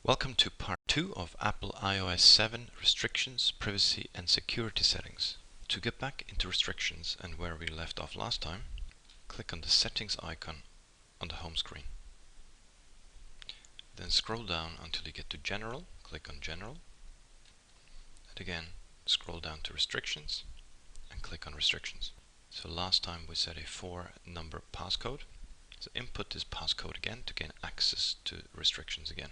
Welcome to part 2 of Apple iOS 7 restrictions, privacy and security settings. To get back into restrictions and where we left off last time, click on the settings icon on the home screen. Then scroll down until you get to General, click on General. And again, scroll down to Restrictions and click on Restrictions. So last time we set a 4-number passcode. So input this passcode again to gain access to restrictions again.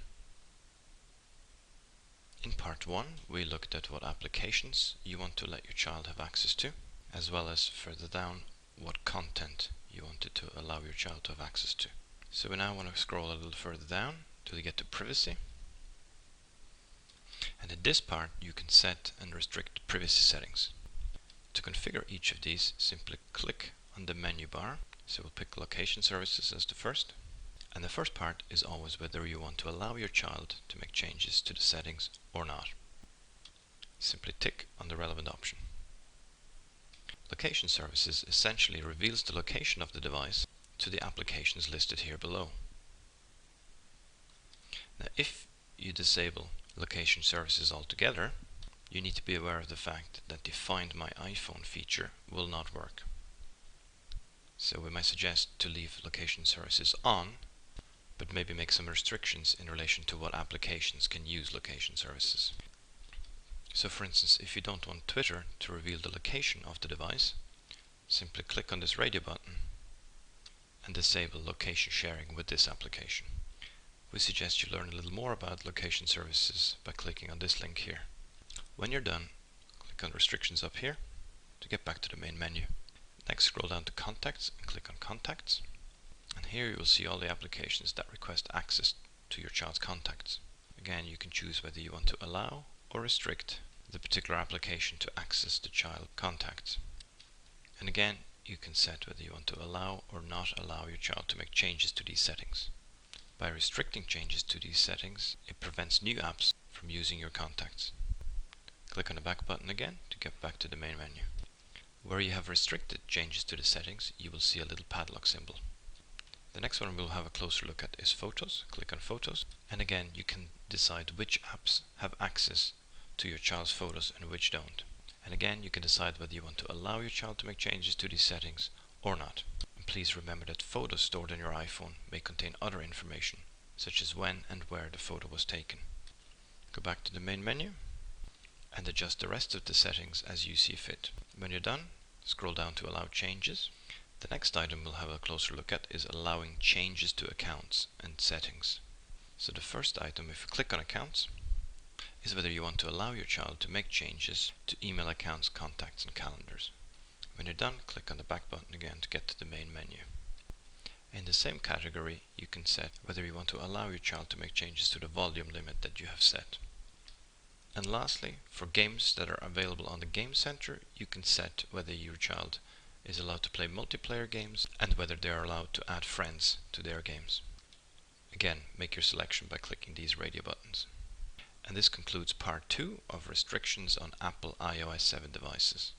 In part 1, we looked at what applications you want to let your child have access to, as well as further down what content you wanted to allow your child to have access to. So we now want to scroll a little further down till you get to privacy. And in this part you can set and restrict privacy settings. To configure each of these, simply click on the menu bar. So we'll pick location services as the first. And the first part is always whether you want to allow your child to make changes to the settings or not. Simply tick on the relevant option. Location services essentially reveals the location of the device to the applications listed here below. Now, if you disable location services altogether, you need to be aware of the fact that the Find My iPhone feature will not work. So we might suggest to leave location services on, but maybe make some restrictions in relation to what applications can use location services. So for instance, if you don't want Twitter to reveal the location of the device, simply click on this radio button and disable location sharing with this application. We suggest you learn a little more about location services by clicking on this link here. When you're done, click on restrictions up here to get back to the main menu. Next, scroll down to Contacts and click on Contacts. And here you will see all the applications that request access to your child's contacts. Again, you can choose whether you want to allow or restrict the particular application to access the child contacts. And again, you can set whether you want to allow or not allow your child to make changes to these settings. By restricting changes to these settings, it prevents new apps from using your contacts. Click on the back button again to get back to the main menu. Where you have restricted changes to the settings, you will see a little padlock symbol. The next one we'll have a closer look at is Photos. Click on Photos, and again you can decide which apps have access to your child's photos and which don't. And again you can decide whether you want to allow your child to make changes to these settings or not. And please remember that photos stored on your iPhone may contain other information, such as when and where the photo was taken. Go back to the main menu and adjust the rest of the settings as you see fit. When you're done, scroll down to Allow Changes. The next item we'll have a closer look at is allowing changes to accounts and settings. So the first item, if you click on Accounts, is whether you want to allow your child to make changes to email accounts, contacts and calendars. When you're done, click on the back button again to get to the main menu. In the same category, you can set whether you want to allow your child to make changes to the volume limit that you have set. And lastly, for games that are available on the Game Center, you can set whether your child is allowed to play multiplayer games and whether they are allowed to add friends to their games. Again, make your selection by clicking these radio buttons. And this concludes part 2 of restrictions on Apple iOS 7 devices.